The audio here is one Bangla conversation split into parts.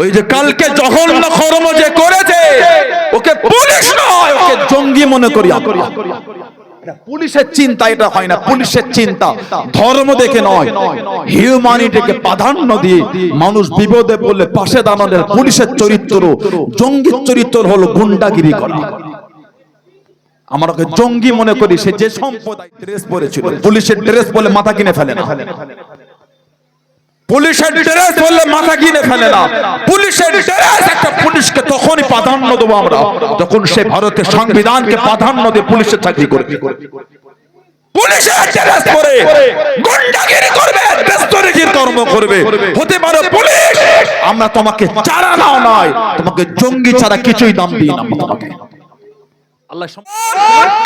ওই যে কালকে জঘন্য কর্ম যে করেছে ওকে পুলিশ নয়, ওকে জঙ্গি মনে করি আমরা। পুলিশের চিন্তা এটা হয় না, পুলিশের চিন্তা ধর্ম দেখে নয়, হিউম্যানিটিকে প্রাধান্য দিয়ে মানুষ বিপদে পড়লে পাশে দাঁড়ানোর পুলিশের চরিত্র। জঙ্গির চরিত্র হলো গুন্ডাগিরি করা। আমরা ওকে জঙ্গি মনে করি। সে যে সম্প্রদায় ড্রেস পরেছিল, পুলিশের ড্রেস বলে মাথা কিনে ফেলে না, পুলিশের ড্রেস বললে মাথা কিনে ফেলে না। পুলিশের ড্রেস একটা পুলিশকে তখনই প্রাধান্য দেবো আমরা যখন সে ভারতের সংবিধানকে প্রাধান্য দিয়ে পুলিশের চাকরি করবে। পুলিশের ড্রেস পরে গুন্ডাগিরি করবে, দেশদ্রোহীর কর্ম করবে, হতে পারে পুলিশ। আমরা তোমাকে চারা নাও নয়, তোমাকে জঙ্গি ছাড়া কিছুই দাম দিই না তোমাকে। अल्लाह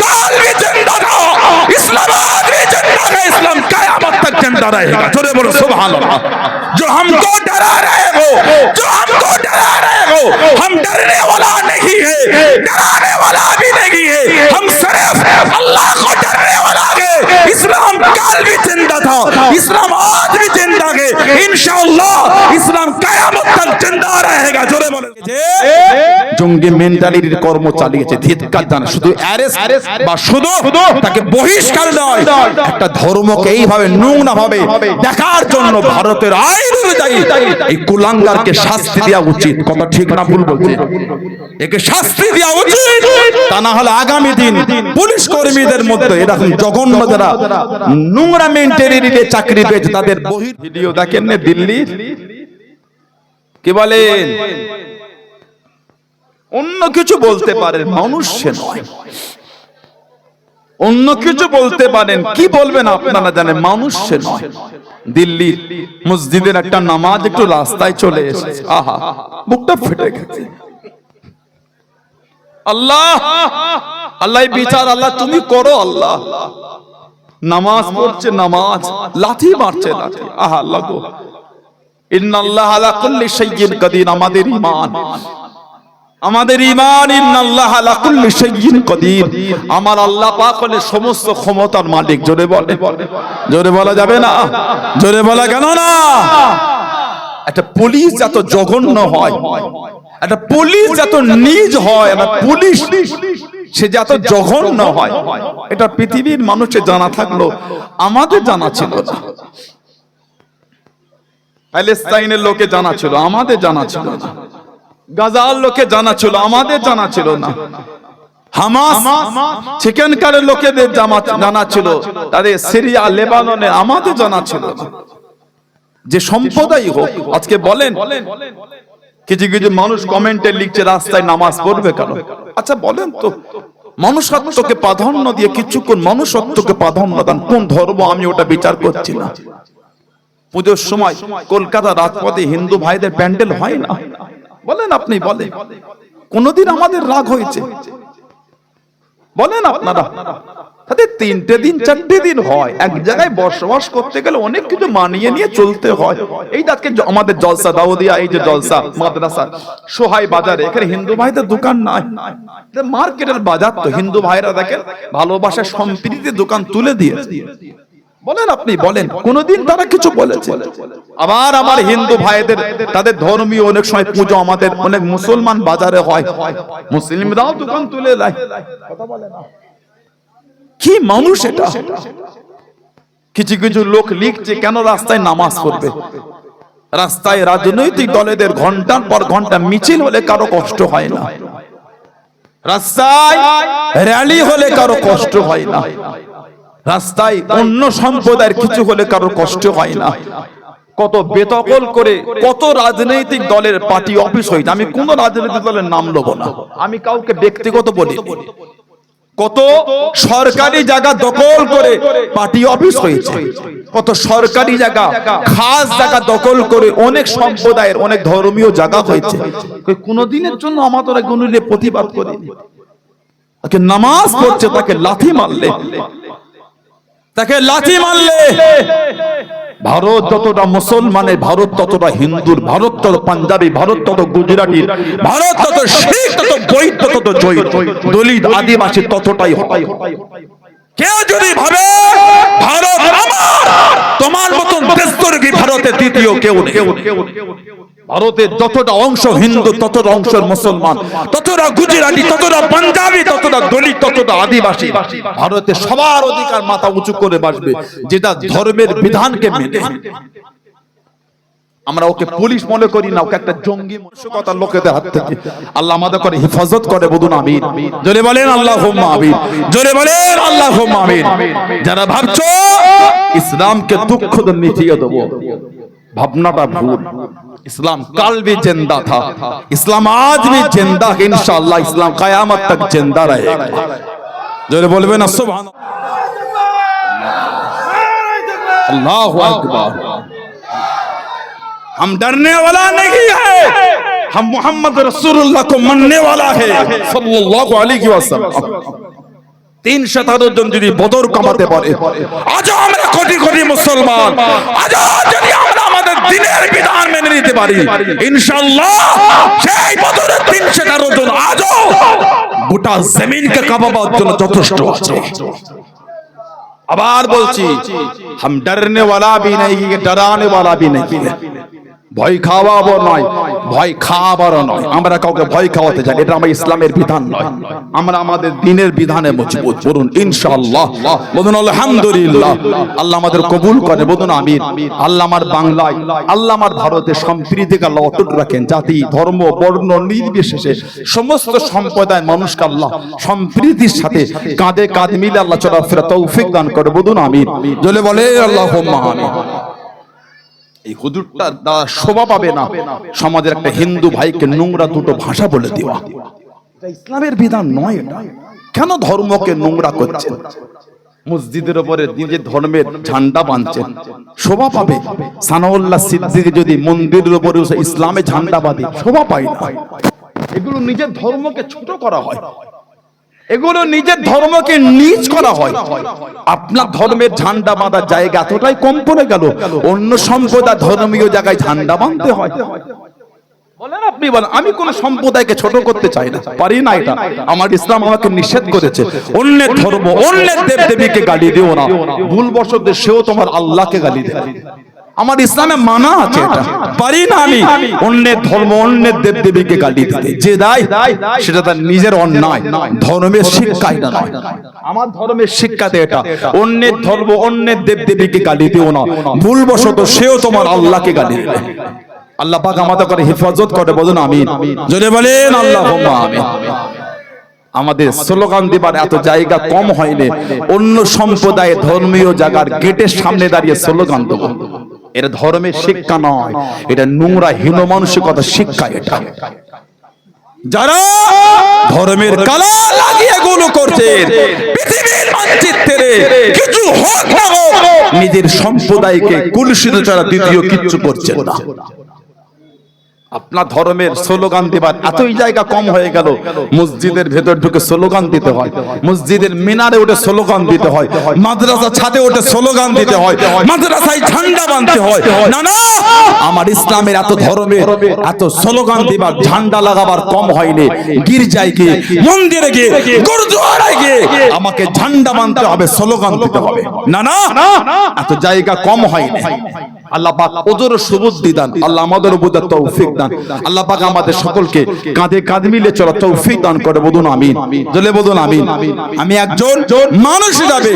काल भी जिंदा था, इस्लामाबाद भी जिंदा है, इस्लाम क़यामत तक जिंदा रहेगा। जोरे बोलो सुभान अल्लाह। जो हमको डरा रहे हो, जो हमको डरा रहे हो, हम डरने वाला नहीं है, डराने वाला भी नहीं है, हम सिर्फ अल्लाह को डरने वाला है। इस्लाम काल भी जिंदा था, इस्लाम आज भी जिंदा है, इंशाअल्लाह इस्लाम क़यामत तक जिंदा रहेगा। जोरे बोलो। জঙ্গি মেন্টালিটির কর্ম চালিয়েছে, ধিক্কার জানা। শুধু অ্যারেস্ট বা শুধু তাকে বহিষ্কার নয়, একটা ধর্মকে এইভাবে নোংরা ভাবে দেখার জন্য ভারতের আইন অনুযায়ী এই কুলাঙ্গারকে শাস্তি দেওয়া উচিত। কথা ঠিক না ভুল বলছে? একে শাস্তি দেওয়া উচিত, তা না হলে আগামী দিন পুলিশ কর্মীদের মধ্যে এরকম জঘন্য যারা নোংরা মেন্টালিটিতে চাকরি পেয়েছে তাদের বহির ভিডিও দেখেন না দিল্লি, কি বলেন? অন্য কিছু বলতে পারেন, মানুষ সে নয়। অন্য কিছু বলতে পারেন, কি বলবেন আপনারা জানেন, মানুষ সে নয়। দিল্লির মসজিদের একটা নামাজ একটু রাস্তায় চলে এসেছে, আহা বুকটা ফেটে গেছে। আল্লাহ আল্লাহ বিচার, আল্লাহ তুমি করো। আল্লাহ নামাজ পড়ছে, নামাজ লাঠি মারছে, লাঠি। আহা আল্লাহ গো, ইন্নাল্লাহ আলা কুল্লি শাইইন কাদির। আমাদের ঈমান, আমাদের ঈমান, ইন্নাল্লাহ আলা কুল্লি শাইইন কাদির। আমার আল্লাহ পাক হলেন সমস্ত ক্ষমতার মালিক। জোরে বলে, জোরে বলা যাবে না? জোরে বলা কেন না? একটা পুলিশ যত জঘন্য হয়, একটা পুলিশ যত নীচ হয়, একটা পুলিশ সে যত জঘন্য হয়, এটা পৃথিবীর মানুষের জানা থাকলো, আমাদের জানা ছিল না। প্যালেস্তাইনের লোকে জানা ছিল, আমাদের জানা ছিল না। গাজার লোকে জানা ছিল, আমাদের জানা ছিল না। হামাস সেখানকার লোকেদের জানা ছিল, তাদের সিরিয়া লেবাননে, আমাদের জানা ছিল না। যে সম্প্রদায় হোক, আজকে বলেন কিছু কিছু মানুষ কমেন্টে লিখছে রাস্তায় নামাজ পড়বে কেন? আচ্ছা বলেন তো, মনুষ্যত্বকে প্রাধান্য দিয়ে কিছুক্ষণ মনুষ্যত্বকে প্রাধান্য দেন, কোন ধর্ম? আমি ওটা বিচার করছি না। পুজোর সময় কলকাতা রাজপথে হিন্দু ভাইদের প্যান্ডেল হয় না? বলেন আপনি, বলেন কোনদিন আমাদের রাগ হয়েছে? বলেন আপনারা। তাদের 3টে দিন 4টে দিন হয়, এক জায়গায় বসবাস করতে গেলে অনেক কিছু মানিয়ে নিয়ে চলতে হয়। এই আজকে আমাদের জলসা দাউদিয়া, এই যে জলসা মাদ্রাসা সোহাই বাজারে, এখানে হিন্দু ভাইদের দোকান নাই, মার্কেটের বাজার তো। হিন্দু ভাইরা দেখেন ভালোবাসা সম্প্রীতির দোকান তুলে দিয়েছে। বলেন আপনি, বলেন কোনদিন তারা কিছু বলেছে? আবার আমার হিন্দু ভাইদের তাদের ধর্মীয় অনেক সময় পুজো আমাদের অনেক মুসলমান বাজারে হয়, মুসলিমরাও দোকান তুলে দেয়। কথা বলে না? কি মানুষ এটা? কিছু কিছু লোক লিখছে কেন রাস্তায় নামাজ পড়বে? রাস্তায় রাজনৈতিক দলেদের ঘন্টার পর ঘন্টা মিছিল হলে কারো কষ্ট হয় না, রাস্তায় র্যালি হলে কারো কষ্ট হয় না, রাস্তায় অন্য সম্প্রদায়ের কিছু হলে কারো কষ্ট হয় না। কত বেদখল করে কত রাজনৈতিক দলের পার্টি অফিস হয়েছে। আমি কোন রাজনৈতিক দলের নাম নেব না, আমি কাউকে ব্যক্তিগত বলি। কত সরকারি জায়গা দখল করে পার্টি অফিস হয়েছে, কত সরকারি জায়গা খাস জায়গা দখল করে অনেক সম্প্রদায়ের অনেক ধর্মীয় জায়গা হয়েছে। কোনদিনের জন্য আমাদের গুণে প্রতিবাদ করে তাকে নামাজ পড়ছে, তাকে লাথি মারলে, তাকে লাথি মারলে ভারত যতটা মুসলমানের, ভারত ততটা হিন্দুর, ভারত তত পাঞ্জাবি, ভারত তত গুজরাটি, ভারত তত শিখ, তত বৈদ্য, তত জৈন, দলিত, আদিবাসী ততটাই হয়। কেউ যদি ভাবে ভারত আমার, তোমার মতন দেশদ্রোহী ভারতের দ্বিতীয় কেউ নেই। ভারতের যতটা অংশ হিন্দু, ততটা অংশ মুসলমান, ততটা গুজরাটি, ততটা পাঞ্জাবি, ততটা দলিত, ততটা আদিবাসী। ভারতে সবার অধিকার মাথা উঁচু করে বাঁচবে যেটা ধর্মের বিধানকে মেনে। আমরা ওকে পুলিশ মনে করি না, ওকে একটা জঙ্গি মানসিকতার লোকেদের হাত থেকে আল্লাহ আমাদের করে হেফাজত করে, বলুন আমিন। জোরে বলেন আল্লাহুম্মা আমিন, জোরে বলেন আল্লাহুম্মা আমিন। যারা ভাবছো ইসলামকে দুঃখ দিয়ে মিটিয়ে দেবো, ভাবনাটা ভুল। इस्लाम कल भी जिंदा था, इस्लाम आज भी जिंदा है, इंशाअल्लाह इस्लाम क़यामत तक जिंदा रहेगा। जो बोलबे ना सुभान अल्लाहु अकबर। हम डरने वाला नहीं है, हम मोहम्मद रसूलुल्लाह को मानने वाला है सल्लल्लाहु अलैहि वसल्लम। 317 জন যদি বদর কামাতে পারে, আজ আমরা কোটি কোটি মুসলমান, আজ যদি আমরা আমাদের দ্বীনের বিধান মেনে নিতে পারি, ইনশাআল্লাহ সেই বদরের 317 জন আজও গোটা জমিনকে কাঁপাবার জন্য যথেষ্ট আছে। আবার বলছি, हम डरने वाला भी नहीं है, डराने वाला भी नहीं है। ভয় খাওয়াবো নয়, ভয় খাওয়াবারও নয়। আমরা কাউকে ভয় খাওয়াতে চাই, এটা আমার ইসলামের বিধান নয়। আমরা আমাদের দ্বীনের বিধানে মজবুত। বলুন ইনশাআল্লাহ, বলুন আলহামদুলিল্লাহ। আল্লাহ আমাদের কবুল করে, বলুন আমিন। আল্লাহ আমার বাংলায়, আল্লাহ আমার ভারতে সম্প্রীতিকে আল্লাহ অটুট রাখেন। জাতি, ধর্ম, বর্ণ নির্বিশেষে সমস্ত সম্প্রদায়ের মানুষকে আল্লাহ সম্প্রীতির সাথে কাঁধে কাঁধ মিলে আল্লাহ চলাফেরা তৌফিক দান করে, বলুন আমিন। জলে বলে আল্লাহুম্মা আমিন। এই হুজুরটা দ্বারা শোভা পাবে না সমাজের একটা হিন্দু ভাইকে নোংরা দুটো ভাষা বলে দেওয়া। এটা ইসলামের বিধান নয়। এটা কেন ধর্মকে নোংরা করছেন? মসজিদের উপরে নিজের ধর্মের ঝান্ডা বাঁধছেন, শোভা পাবে। সানাউল্লাহ সিদ্দিকী যদি মন্দিরের উপরে ইসলামের ঝান্ডা বাঁধে, শোভা পায় না। এগুলো নিজের ধর্মকে ছোট করা হয়, এগুলো নিজের ধর্মকে নীচ করা হয়। আপনার ধর্মের ঝান্ডা বাঁধার জায়গা এতটাই কম পড়ে গেল, অন্য সম্প্রদায় ধর্মীয় জায়গায় ঝান্ডা বাঁধতে হয়। বলেন আপনি বলেন, আমি কোন সম্প্রদায়কে ছোট করতে চাই না, পারি না। এটা আমার ইসলাম আমাকে নিষেধ করেছে। অন্যের ধর্ম, অন্যের দেবদেবীকে গালি দিও না। ভুলবশত সেও তোমার আল্লাহকে গালি দেয়। আমার ইসলামে মানা আছে, এটা পারি না আমি অন্যের ধর্ম, অন্যের দেবদেবীকে গালি দিতে। যে দেয় সেটা তার নিজের অন্যায়, ধর্মের শিক্ষা এটা নয়। আমার ধর্মের শিক্ষাতে এটা, অন্যের ধর্ম, অন্যের দেবদেবীকে গালি দিও না। ভুলবশত সেও তোমার আল্লাহকে গালি দেয়। আল্লাহ পাক আমাদের করে হেফাজত করে, বলুন আমিন। জোরে বলেন আল্লাহুম্মা আমিন। আমাদের স্লোগান দিবার এত জায়গা কম হয়নি, অন্য সম্প্রদায়ের ধর্মীয় জায়গার গেটের সামনে দাঁড়িয়ে স্লোগান দেব। এটা ধর্মের শিক্ষা নয়, এটা নোংরা হীন মানসিকতার শিক্ষা। এটা যারা ধর্মের কালা লাগিয়ে গুলো করছে, পৃথিবীর মানচিত্রে কিছু হোক না হোক নিজের সম্প্রদায়কে কুলুষিত ছাড়া দ্বিতীয় কিচ্ছু করছে না। আপনার ধর্মের স্লোগান দেবার এতই জায়গা কম হয়ে গেল, মসজিদের ভেতর ঢুকে স্লোগান দিতে হয়, মসজিদের মিনারে উঠে স্লোগান দিতে হয়, মাদ্রাসা ছাদে উঠে স্লোগান দিতে হয়, মাদ্রাসায় ঝান্ডা বাঁধতে হয়। না না, আমার ইসলামের এত ধর্মের এত স্লোগান দিবার, ঝান্ডা লাগাবার কম হয়নি। গির্জায় গিয়ে, মন্দিরে গিয়ে, গুরুদুয়ারায় গিয়ে আমাকে ঝান্ডা বাঁধতে হবে, স্লোগান দিতে হবে। না না, এত জায়গা কম হয়নি। আল্লাহ পাক ওদের সুবুদ্ধি দান, আল্লাহ আমাদের উপর তৌফিক দান। আল্লাহ পাক আমাদের সকলকে কাঁধে কাঁধ মিলে চলা তৌফিক দান করে, বলুন আমিন। জলে বলুন আমিন। আমি একজন মানুষ হিসাবে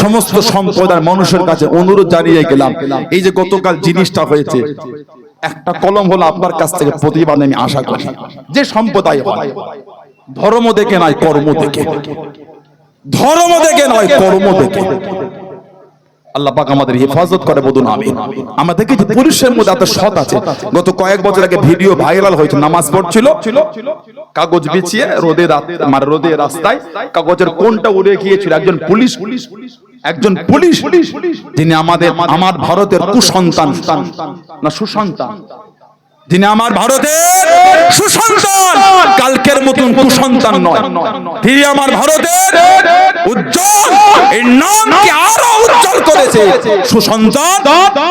সমস্ত সম্প্রদায়ের মানুষের কাছে অনুরোধ জানিয়ে গেলাম, এই যে গতকাল জিনিসটা হয়েছে, একটা কলম হলো আপনার কাছ থেকে প্রতিবাদ আমি আশা করি। যে সম্প্রদায় হয়, ধর্ম দেখে নয় কর্ম দেখে, ধর্ম দেখে নয় কর্ম দেখে। আল্লাহ পাক আমাদের হেফাজত করে, বলুন আমিন। আমরা দেখেছি পুরুষের মধ্যে এত সৎ আছে। গত কয়েক বছর আগে ভিডিও ভাইরাল হয়েছে, নামাজ পড়ছিল, কাগজ বিছিয়ে রোদে রাস্তায় কাগজের কোনটা উড়ে গিয়েছিল। একজন পুলিশ যিনি আমার ভারতের কুসন্তান না সুসন্তান, যিনি আমার ভারতের সুসন্তান, কালকের মতন কুসন্তান নয়, তিনি আমার ভারতের উজ্জ্বল, এই নামকে আরো উজ্জ্বল করেছে সুসন্তান।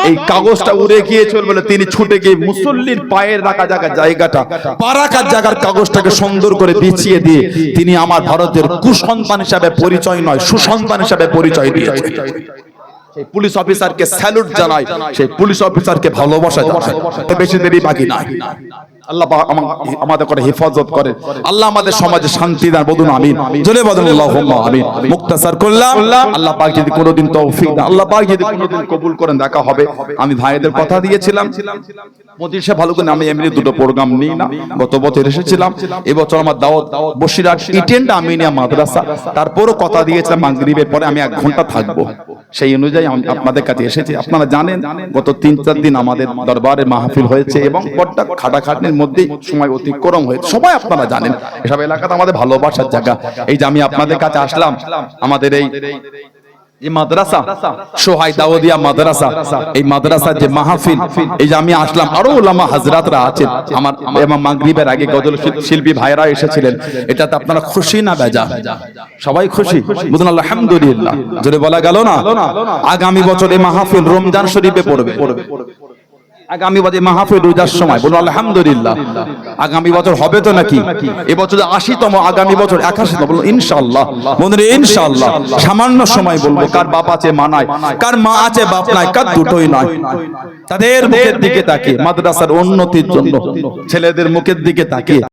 এই কাগজটা উড়ে গিয়েছিল বলে তিনি ছুটে গিয়ে মুসল্লির পায়ের রাখা জায়গাটা, পা রাখার জায়গার কাগজটাকে সুন্দর করে বিছিয়ে দিয়ে তিনি আমার ভারতের কুসন্তান হিসাবে পরিচয় নয়, সুসন্তান হিসাবে পরিচয় দিয়েছে। সেই পুলিশ অফিসারকে স্যালুট জানাই, সেই পুলিশ অফিসারকে ভালোবাসা জানাই। বেশি দেরি বাকি নাই। আল্লাহ আমাদের করে হেফাজত করেন, আল্লাহ আমাদের সমাজে শান্তি দান, বলুন আমিন, জোরে বলুন আল্লাহুম্মা আমিন। মুক্তাসার করলাম, আল্লাহ পাক যদি কোনোদিন তৌফিক দেন, আল্লাহ পাক যদি কোনোদিন কবুল করেন, দেখা হবে। আমি ভাইদের কথা দিয়েছিলাম মদিসা ভালো করে, আমি এমনি দুটো প্রোগ্রাম নিই না, গত বছর এসেছিলাম, এবছর আমার দাওয়াত বসিরহাট ইটেন্ড আমিনিয়া মাদ্রাসা, তারপরও কথা দিয়েছিলাম মাগরিবের পরে আমি 1 ঘন্টা থাকবো, সেই অনুযায়ী আমি আপনাদের কাছে এসেছি। আপনারা জানেন গত 3-4 দিন আমাদের দরবারে মাহফিল হয়েছে এবং বড়টা খাটাখাটনির মধ্যেই সময় অতিক্রম হয়েছে, সবাই আপনারা জানেন। এসব এলাকাতে আমাদের ভালোবাসার জায়গা। এই যে আমি আপনাদের কাছে আসলাম, আমাদের এই মাদ্রাসা সোহাই দাউদিয়া মাদ্রাসা, এই মাদ্রাসার যে মাহফিল, এই যে আমি আসলাম, আরো উলামা হযরতরা আছেন, আমার এবং মাগরিবের আগে গজল শিল্পী ভাইরা এসেছিলেন। এটাতে আপনারা খুশি না বেজা? সবাই খুশি, বলুন আলহামদুলিল্লাহ, জোরে বলা গেল না? আগামী বছর এই মাহফিল রমজান শরীফে পড়বে, আগামী বছর মাহফিল রোজার সময়, বলুন আলহামদুলিল্লাহ। আগামী বছর হবে তো নাকি? এবছর 80তম, আগামী বছর 81তম, বলুন ইনশাআল্লাহ। বন্ধুরা ইনশাআল্লাহ, সামান্য সময় বলবো, কার বাপ আছে মা নাই, কার মা আছে বাপ নাই, কার দুটোই নাই, তাদের মুখের দিকে তাকিয়ে মাদ্রাসার উন্নতির জন্য ছেলেদের মুখের দিকে তাকিয়ে